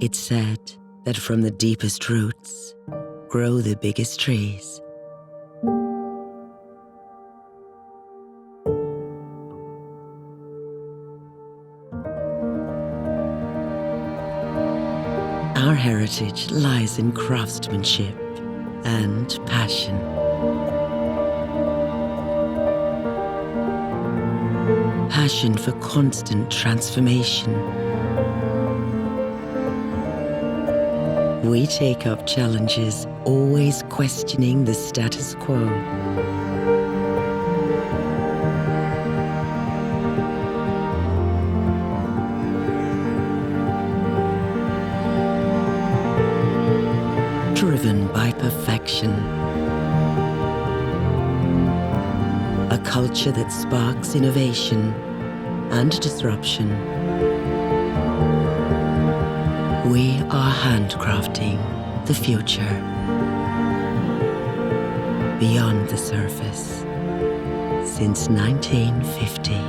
It's said that from the deepest roots grow the biggest trees. Our heritage lies in craftsmanship and passion. Passion for constant transformation. We take up challenges, always questioning the status quo. Driven by perfection. A culture that sparks innovation and disruption. We are handcrafting the future beyond the surface since 1950.